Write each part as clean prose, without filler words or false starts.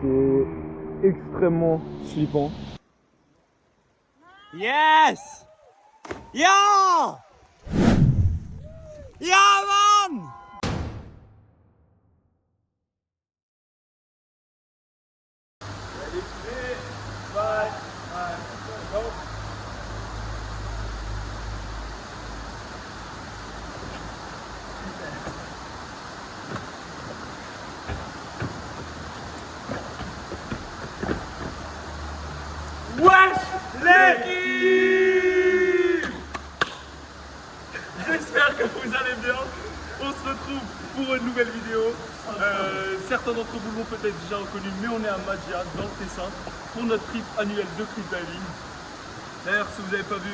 C'est extrêmement flippant. Yes! Yeah! Yeah, man! Wesh l'équipe! J'espère que vous allez bien. On se retrouve pour une nouvelle vidéo. Certains d'entre vous l'ont peut-être déjà reconnu, mais on est à Maggia dans le Tessin pour notre trip annuel de cliff diving. D'ailleurs, si vous n'avez pas vu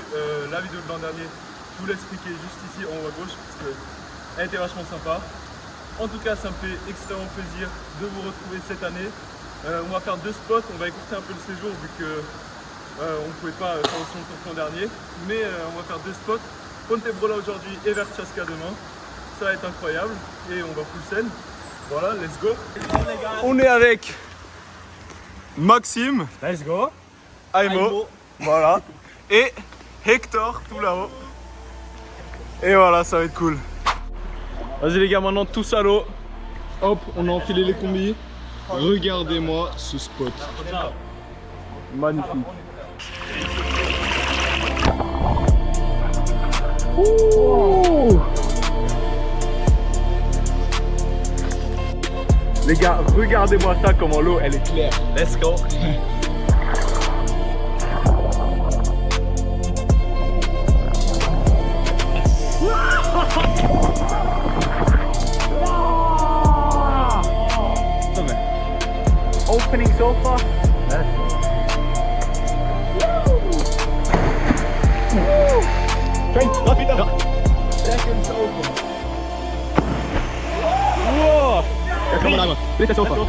la vidéo de l'an dernier, je vous l'expliquer juste ici en haut à gauche parce qu'elle était vachement sympa. En tout cas, ça me fait extrêmement plaisir de vous retrouver cette année. On va faire 2 spots, on va écourter un peu le séjour vu que on ne pouvait pas faire aussi longtemps que l'an dernier. Mais on va faire 2 spots. Pontebrola aujourd'hui et Verchaska demain. Ça va être incroyable et on va full scène. Voilà, let's go. On est avec Maxime, Let's go. Aimo, voilà, et Hector tout là-haut. Et voilà, ça va être cool. Vas-y les gars, maintenant tous à l'eau. Hop, on a enfilé les combis. Regardez-moi ce spot. Magnifique. Ouh. Les gars, regardez-moi ça, comment l'eau elle est claire. Let's go. Opening so far. Train, rapide. Second sofa. Wow. Come on, Let us over.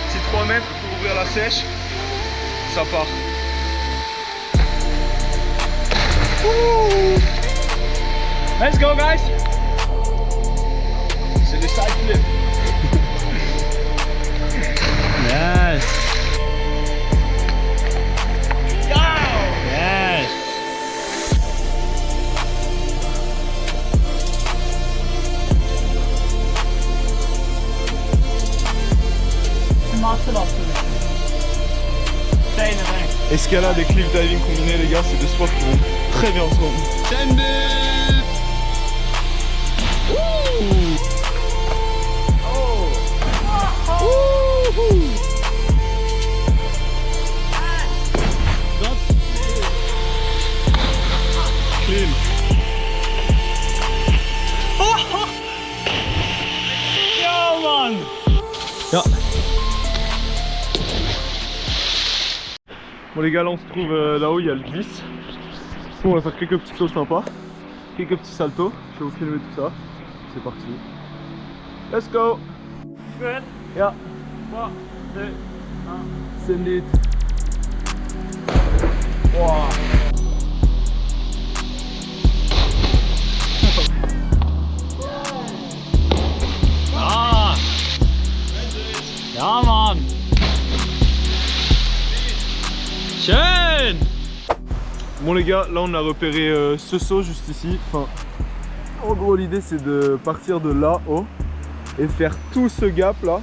C'est 3 mètres pour ouvrir la sèche. Ça part. Let's go, guys. C'est le side flip. Yes. Escalade et cliff diving combinés les gars, c'est 2 sports qui vont très bien ensemble. Clean. Yo, man. Ja. Bon les gars, là on se trouve là-haut, il y a le glisse. Bon, on va faire quelques petits sauts sympas, quelques petits saltos. Je vais vous filmer tout ça. C'est parti. Let's go. Good. Ja. 3, 2, 1. Send it. Wow. Ah. Ja, man. Schön. Bon les gars, là on a repéré ce saut juste ici. Enfin, en gros l'idée c'est de partir de là-haut et faire tout ce gap là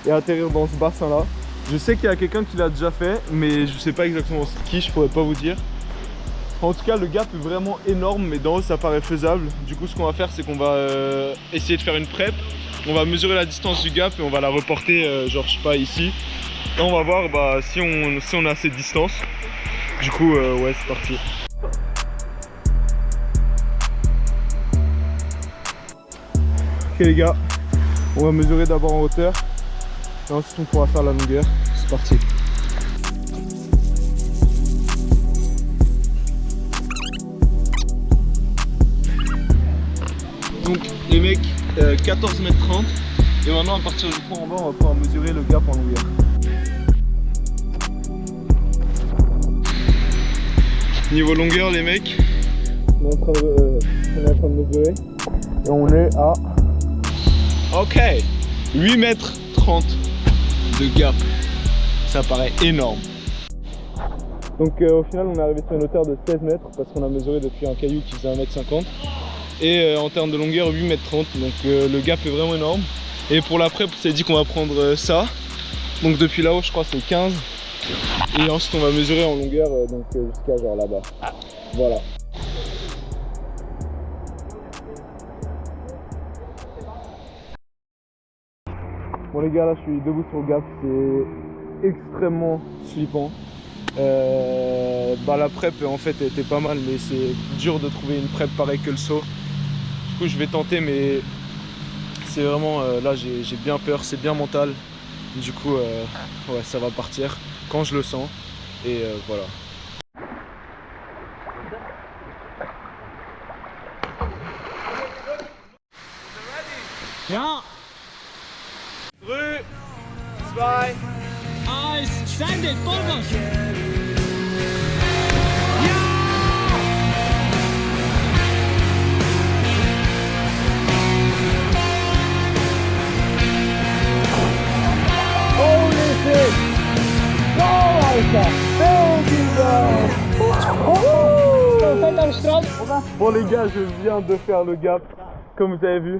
et atterrir dans ce bassin là. Je sais qu'il y a quelqu'un qui l'a déjà fait, mais je sais pas exactement qui, je pourrais pas vous dire. En tout cas le gap est vraiment énorme, mais d'en haut ça paraît faisable. Du coup ce qu'on va faire c'est qu'on va essayer de faire une prep. On va mesurer la distance du gap et on va la reporter genre je sais pas ici. Et on va voir si on a assez de distance. Du coup ouais c'est parti. Ok les gars, on va mesurer d'abord en hauteur et ensuite on pourra faire la longueur. C'est parti. Donc les mecs, 14 m 30 et maintenant à partir du point en bas on va pouvoir mesurer le gap en longueur. Niveau longueur, les mecs, on est en train de mesurer. Et on est à... Ok, 8,30 m de gap. Ça paraît énorme. Donc au final, on est arrivé sur une hauteur de 16 mètres parce qu'on a mesuré depuis un caillou qui faisait 1,50 m. Et en termes de longueur, 8,30 m. Donc le gap est vraiment énorme. Et pour la prep, on s'est dit qu'on va prendre ça. Donc depuis là-haut, je crois c'est 15. Et ensuite, on va mesurer en longueur donc jusqu'à genre là-bas. Voilà. Bon les gars, là je suis debout sur le gap, c'est extrêmement flippant. La prep en fait était pas mal, mais c'est dur de trouver une prep pareille que le saut. Du coup je vais tenter, mais c'est vraiment là j'ai bien peur, c'est bien mental. Du coup ouais, ça va partir quand je le sens et voilà. Ja, 3, 2, 1, send it, Vollgas! holy shit! Go Alter! Fällt am Strand, oder? Bon les gars, je viens de faire le gap, comme vous avez vu.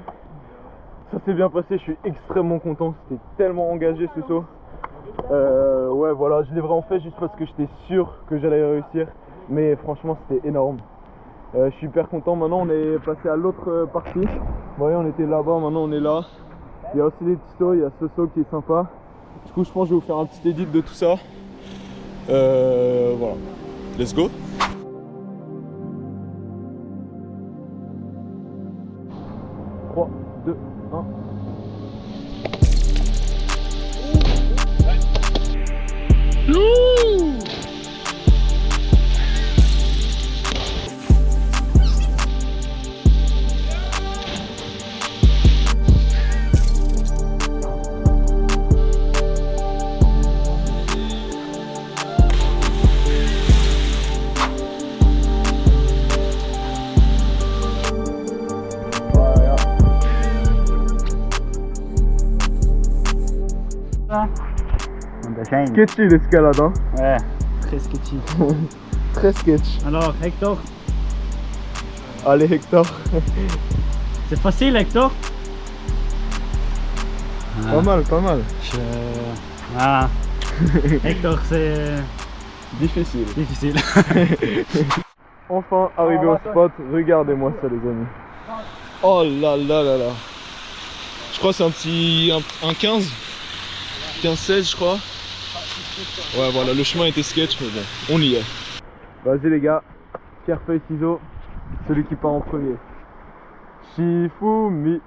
Ça s'est bien passé, je suis extrêmement content, c'était tellement engagé ce saut. Ouais voilà, je l'ai vraiment fait juste parce que j'étais sûr que j'allais réussir. Mais franchement c'était énorme. Je suis hyper content, maintenant on est passé à l'autre partie. Vous voyez, on était là-bas, maintenant on est là. Il y a aussi des petits sauts, il y a ce saut qui est sympa. Du coup je pense que je vais vous faire un petit edit de tout ça. Voilà, let's go. Trois, 2, 1. Sketchy l'escalade, hein. Ouais, très sketchy. Très sketch. Alors, Hector, Allez Hector. c'est facile, Hector? Pas mal, pas mal. Ah, Hector, c'est Difficile. difficile. Enfin arrivé au spot, regardez-moi ça les amis. Oh là là là là. Je crois que c'est un petit... un 15. 15-16 je crois. Ouais voilà, le chemin était sketch mais bon, on y est. Vas-y les gars, pierre feuille ciseaux, celui qui part en premier. Shifumi.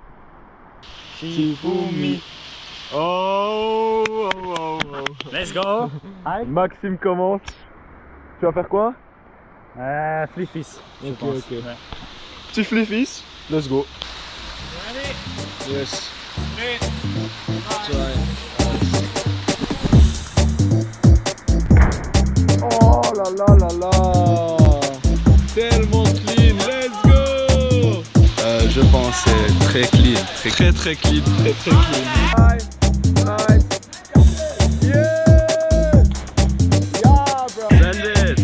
Shifumi. Oh, oh, oh, oh. Let's go. Hi. Maxime commence. Tu vas faire quoi? Fliffis, je Ok, pense. ok. Ouais. Petit fliffis, let's go. Yes. Oh là là là là. Tellement clean, let's go. Je pense c'est très clean. Très très clean, très très clean. Nice. Yeah. Yeah bro. Send it.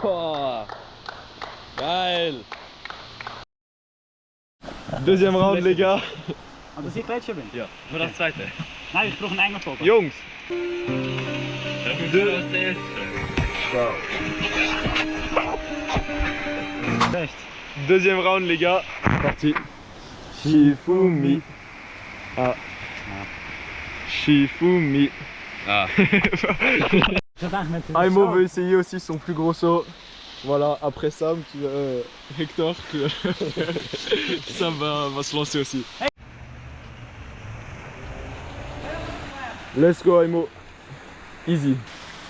Oh. Geil. Deuxième round les gars. Und dass ich Gletscher bin? Ja, nur das zweite. Nein, ich brauche einen engen Vogel. Jungs. Rechts. Deuxième round les gars. Parti. Shifumi. Ah. Shifumi. Ah. Aimo veut essayer aussi son plus gros saut. Voilà, après Sam, Hector, Sam va se lancer aussi. Let's go Aimo. Easy.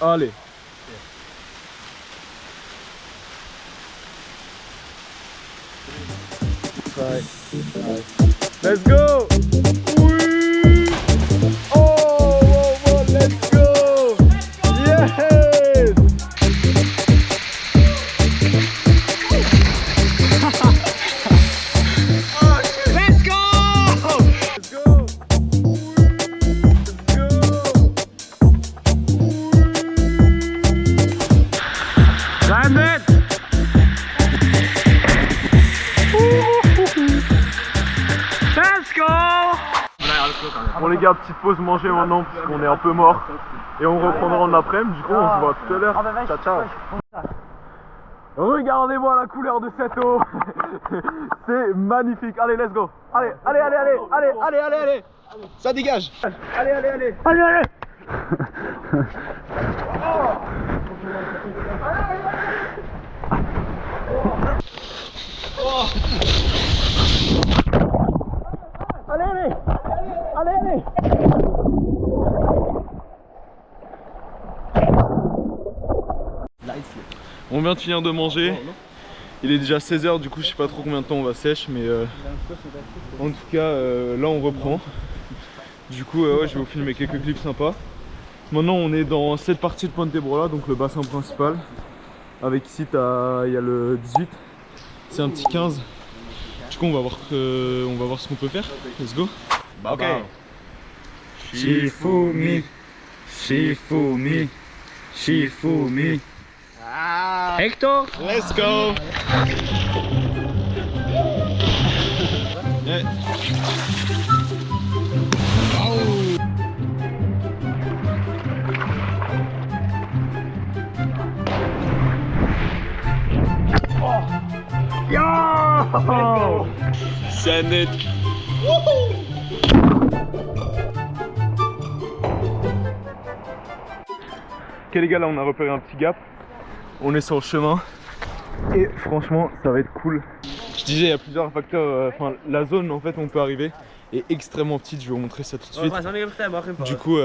Allez. Let's go. Oui. Bon les gars, petite pause manger maintenant parce qu'on est un peu mort. Et on reprendra en après-midi, du coup on se voit tout à l'heure. Ciao ciao. Regardez-moi la couleur de cette eau. C'est magnifique. Allez, let's go. Allez, allez, allez, allez, allez, allez, allez, allez. Ça dégage. Allez, allez, allez. Allez, allez. Allez, allez. Allez, allez. On vient de finir de manger. Il est déjà 16 h, du coup je sais pas trop combien de temps on va sèche, mais en tout cas là on reprend. Du coup ouais, je vais vous filmer quelques clips sympas. Maintenant on est dans cette partie de Puente Brola, donc le bassin principal. Avec ici il y a le 18, c'est un petit 15. Du coup on va voir ce qu'on peut faire. Let's go. Ok. Shifumi. Shifumi. Shifumi. Hector. Let's go. Yeah. Yo! Send it. Ok les gars, là on a repéré un petit gap. On est sur le chemin et franchement ça va être cool. Je disais il y a plusieurs facteurs, enfin la zone en fait où on peut arriver est extrêmement petite, je vais vous montrer ça tout de suite. Du coup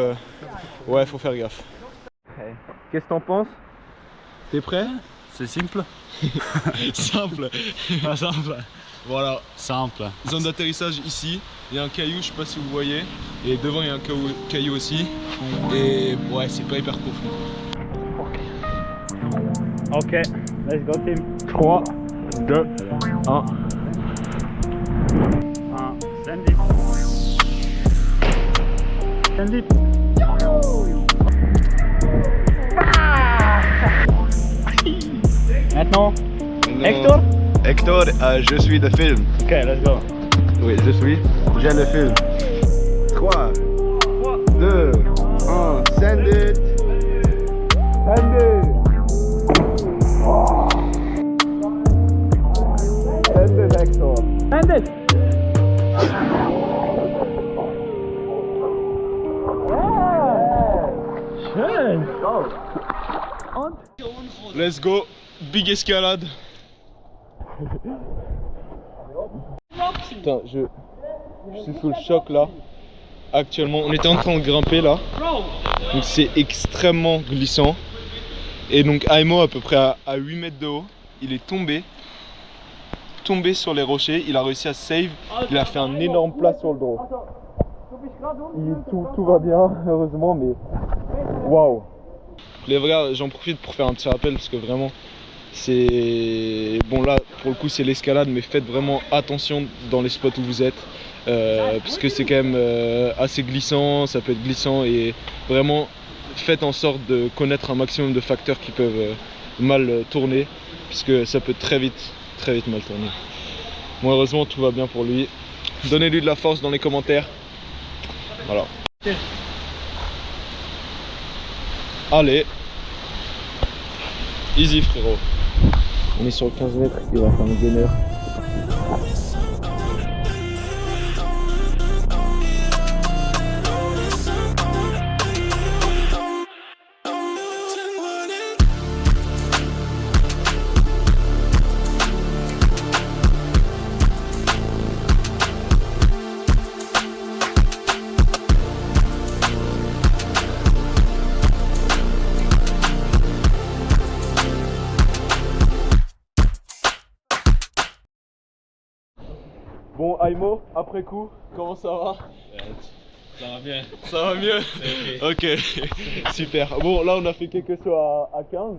ouais faut faire gaffe. Qu'est-ce que t'en penses? T'es prêt? C'est simple. Simple. Pas simple. Voilà. Simple. Zone d'atterrissage ici, il y a un caillou, je sais pas si vous voyez, et devant il y a un caillou aussi, et ouais c'est pas hyper profond. Ok, let's go team. 3, 2, 1. Send it. Send it. Maintenant, Hector. Hector, je suis de film. Ok, let's go. Oui, je suis. J'ai le film. 3, 2, 1, send it. Send it. Send it, Hector. Send it. Schön. Let's go, big escalade. Putain, je suis sous le choc là. Actuellement, on était en train de grimper là. Donc c'est extrêmement glissant. Et donc Aimo à peu près à 8 mètres de haut, il est tombé sur les rochers, il a réussi à save, il a fait un énorme plat sur le dos. Tout va bien, heureusement, mais waouh. Les vrais, j'en profite pour faire un petit rappel parce que vraiment c'est bon là pour le coup c'est l'escalade, mais faites vraiment attention dans les spots où vous êtes parce que c'est quand même assez glissant, ça peut être glissant, et vraiment faites en sorte de connaître un maximum de facteurs qui peuvent mal tourner, puisque ça peut très vite mal tourner. Bon, heureusement tout va bien pour lui. Donnez-lui de la force dans les commentaires. Voilà. Allez. Easy frérot. On est sur le 15 mètres, il va faire un gainer. Bon Aimo, après coup, comment ça va? Ça va bien. Ça va mieux? Ok, super. Bon là on a fait quelques sauts à 15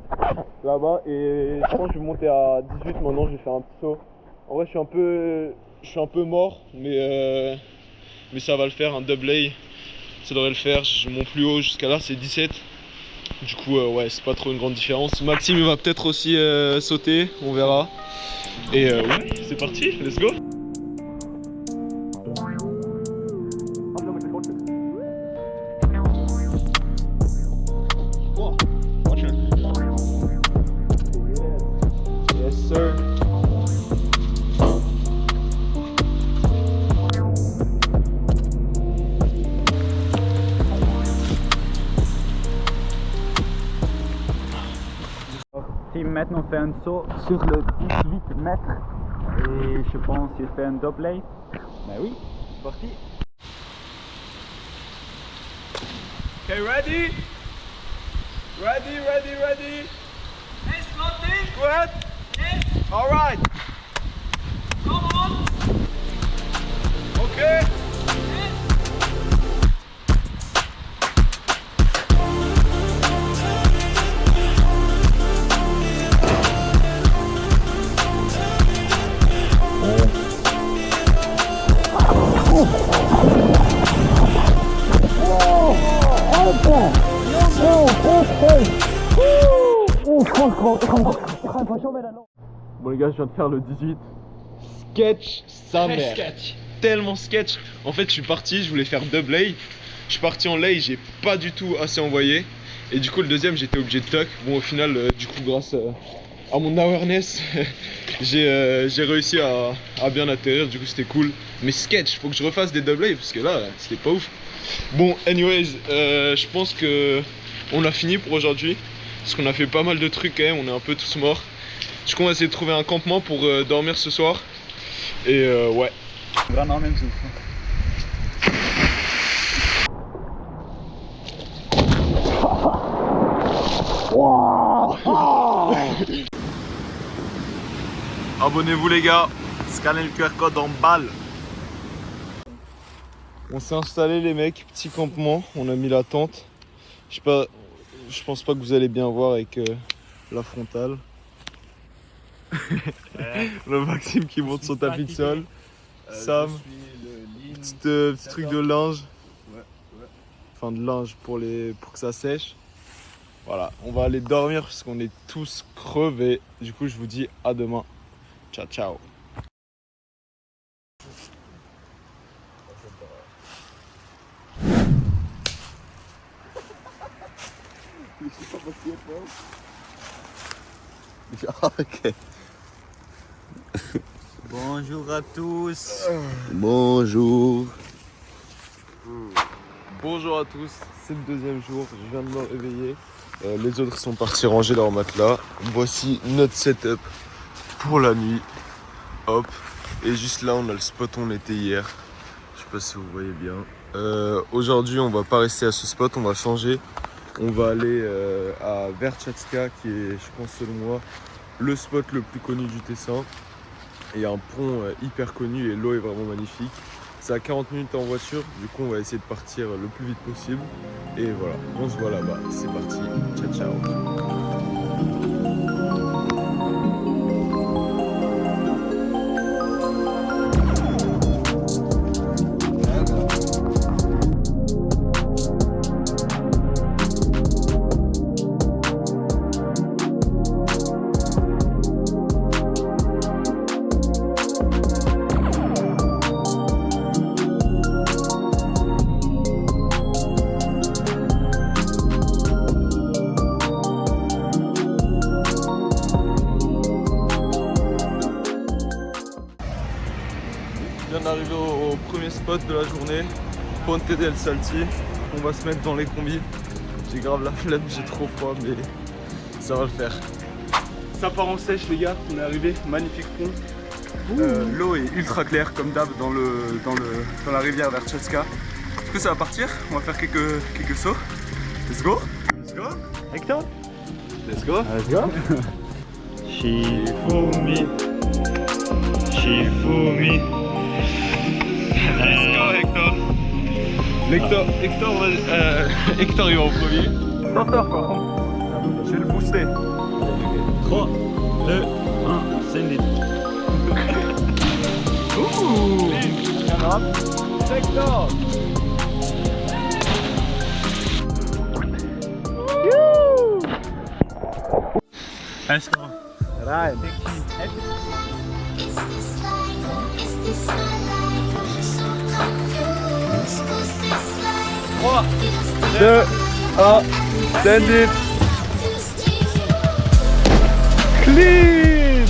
là-bas, et je pense que je vais monter à 18 maintenant, je vais faire un petit saut. En vrai je suis un peu mort, mais ça va le faire, un double A, ça devrait le faire. Mon plus haut jusqu'à là c'est 17. Du coup ouais c'est pas trop une grande différence. Maxime il va peut-être aussi sauter, on verra. Et ouais c'est parti, let's go. maintenant faire un saut sur le 18 mètres. Et je pense qu'il fait un double. Ben oui, c'est parti. Okay, ready? Ready, ready, ready? Yes, Martin. Good? Yes. All right. Come on. Okay. Bon les gars, je viens de faire le 18. Sketch sa mère. Tellement sketch. En fait, je suis parti, je voulais faire double lay. Je suis parti en lay, j'ai pas du tout assez envoyé. Et du coup, le deuxième, j'étais obligé de tuck. Bon, au final, du coup, grâce à mon awareness, j'ai réussi à bien atterrir. Du coup, c'était cool. Mais sketch, faut que je refasse des double lay parce que là, c'était pas ouf. Bon, anyways, je pense que on a fini pour aujourd'hui. Parce qu'on a fait pas mal de trucs quand même, on est un peu tous morts. Du coup, on va essayer de trouver un campement pour dormir ce soir. Et ouais. Vraiment même souffle. Abonnez-vous les gars, scannez le QR code en balle. On s'est installé les mecs, petit campement, on a mis la tente. Je sais pas, je pense pas que vous allez bien voir avec la frontale. Le Maxime qui monte son tapis de sol. Sam, petit truc de linge. Enfin de linge pour que ça sèche. Voilà, on va aller dormir parce qu'on est tous crevés. Du coup, je vous dis à demain. Ciao, ciao. Ok. Bonjour à tous. Bonjour. Bonjour à tous, c'est le deuxième jour, je viens de me réveiller. Les autres sont partis ranger leur matelas. Voici notre setup pour la nuit. Hop. Et juste là, on a le spot où on était hier. Je sais pas si vous voyez bien. Aujourd'hui, on va pas rester à ce spot, on va changer. On va aller à Verchatska, qui est, je pense selon moi, le spot le plus connu du Tessin. Il y a un pont hyper connu et l'eau est vraiment magnifique. C'est à 40 minutes en voiture, du coup on va essayer de partir le plus vite possible. Et voilà, on se voit là-bas, c'est parti, ciao ciao. On vient d'arriver au premier spot de la journée, Ponte del Salti. On va se mettre dans les combis. J'ai grave la flemme, j'ai trop froid, mais ça va le faire. Ça part en sèche les gars, on est arrivé, magnifique pont. L'eau est ultra claire comme d'hab dans la rivière Verchatska. Du coup ça va partir, on va faire quelques sauts. Let's go. Let's go. Hector? Let's go. Let's go. Shifumi. Shifumi. Let's go Hector. Hector il va en premier. Starter par contre. Je vais le booster. 3, 2, 1, send it. Ouh. Hector. Let's go. Right. 3, 2, 1, send it. Clean.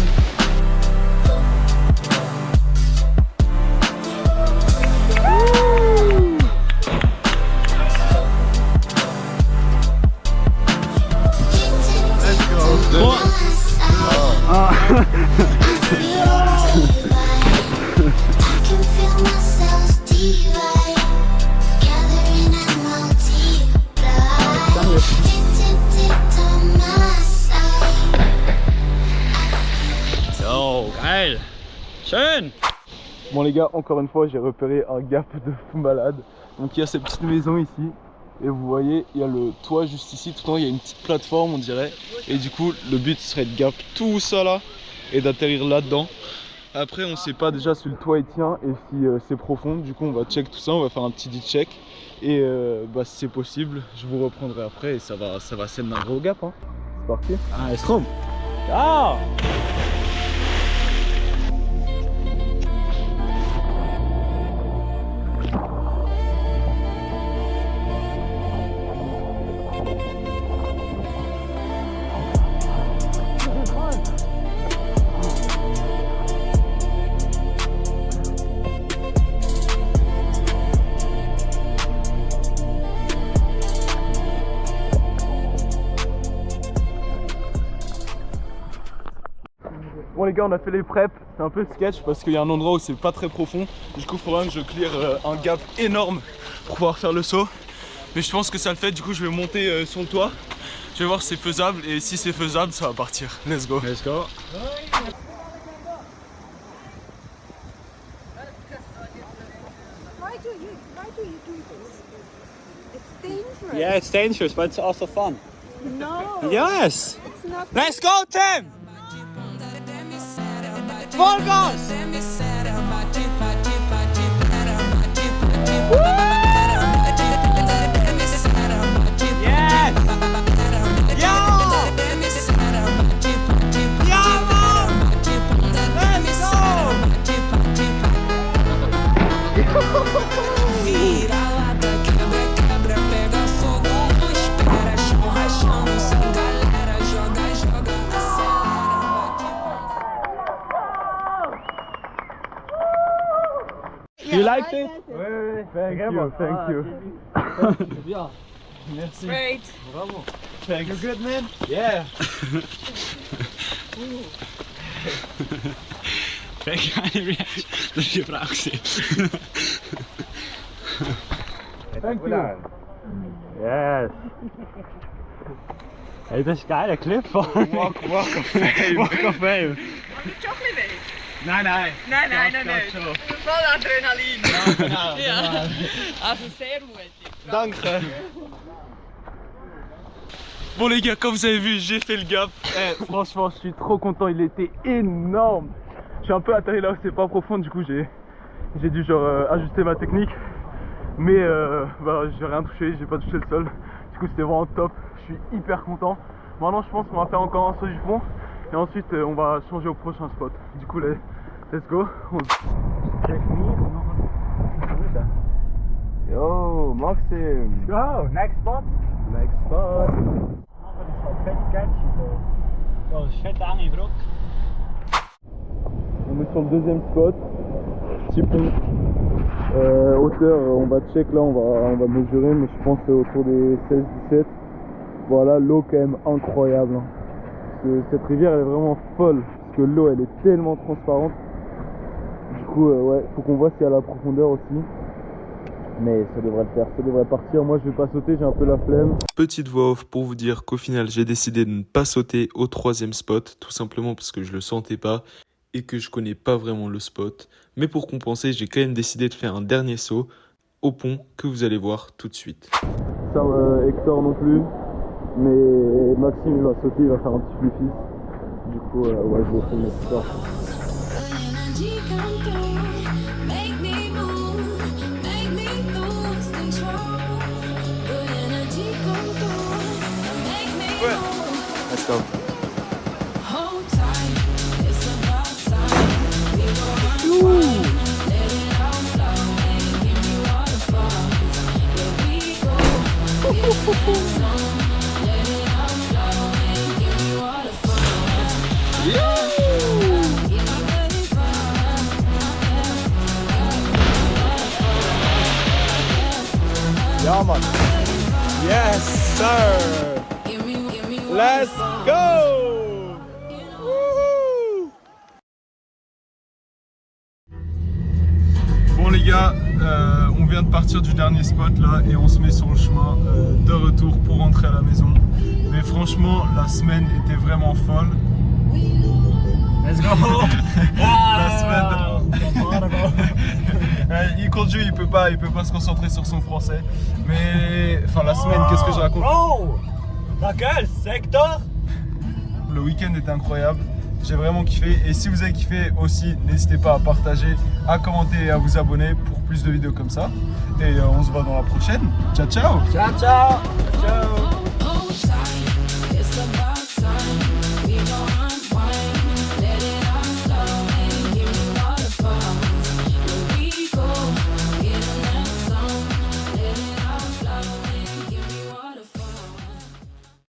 Let's go. 3, Schön. Bon les gars, encore une fois j'ai repéré un gap de fou malade. Donc il y a cette petite maison ici. Et vous voyez, il y a le toit juste ici. Tout en haut il y a une petite plateforme on dirait. Et du coup le but serait de gap tout ça là. Et d'atterrir là-dedans. Après on sait pas déjà si le toit il tient et si c'est profond. Du coup on va check tout ça, on va faire un petit check. Et bah, si c'est possible, je vous reprendrai après et ça va scène d'un gros gap. Hein. C'est parti. Ah, es kommt. Ja. Bon les gars, on a fait les preps, c'est un peu sketch parce qu'il y a un endroit où c'est pas très profond. Du coup il faudra que je clear un gap énorme pour pouvoir faire le saut. Mais je pense que ça le fait, du coup je vais monter sur le toit. Je vais voir si c'est faisable et si c'est faisable ça va partir. Let's go. Let's go. Why do you do this? It's dangerous. Yeah, it's dangerous, but it's also fun. No. Yes. It's not. Let's go, Tim. Vollgas. Yes. Ja. Ja, man. Let's go. Vira-lata, quebra, pega fogo, não espera, chão rachão, sem galera, joga, acelera, You like it? Ouais, thank you, thank you. Bien. Merci. Great. Bravo. Thanks. You good, man? Yeah. Kijk, keine Reaction. Dat is je vraag gezien. Thank you. Yes. Hey, dat is een geile clip van. Walk of fame. Walk of fame. Mag ik chocolade mee? Nee. Nee. Voll Adrenalin. Ja. Also sehr mutig. Dank. Bon les gars, comme vous avez vu, j'ai fait le gap. Franchement, je suis trop content, il était énorme. J'ai un peu atterri là où c'est pas profond, du coup j'ai dû genre ajuster ma technique. Mais bah, j'ai rien touché, j'ai pas touché le sol. Du coup c'était vraiment top, je suis hyper content. Maintenant je pense qu'on va faire encore un saut du pont. Et ensuite on va changer au prochain spot. Du coup let's go. Yo, Maxime. Go, next spot. Next spot. Dat is wel vet sketchy zo. Zo, vet aan je broek. On est sur le deuxième spot. Petit pont. Hauteur, on va check là, on va mesurer, mais je pense autour des 16-17. Voilà, l'eau quand même incroyable. Hein. Cette rivière elle est vraiment folle, parce que l'eau elle est tellement transparente. Du coup, ouais, faut qu'on voit s'il y a la profondeur aussi. Mais ça devrait le faire, ça devrait partir. Moi je vais pas sauter, j'ai un peu la flemme. Petite voix off pour vous dire qu'au final j'ai décidé de ne pas sauter au troisième spot, tout simplement parce que je le sentais pas et que je connais pas vraiment le spot. Mais pour compenser, j'ai quand même décidé de faire un dernier saut au pont que vous allez voir tout de suite. Ça, Hector non plus, mais Maxime il va sauter, il va faire un petit fluffy. Du coup, ouais, je vais filmer tout ça. Let's go. Yeah, man. Yes, sir. Let's go. Woohoo. Bon les gars, on vient de partir du dernier spot là et on se met sur le chemin de retour pour rentrer à la maison. Mais franchement, la semaine était vraiment folle. Let's go. La semaine aujourd'hui il peut pas se concentrer sur son français. Mais enfin la semaine, qu'est-ce que je raconte? Oh! Dans quel secteur? Le week-end était incroyable. J'ai vraiment kiffé. Et si vous avez kiffé aussi, n'hésitez pas à partager, à commenter et à vous abonner pour plus de vidéos comme ça. Et on se voit dans la prochaine. Ciao ciao. Ciao ciao. Ciao.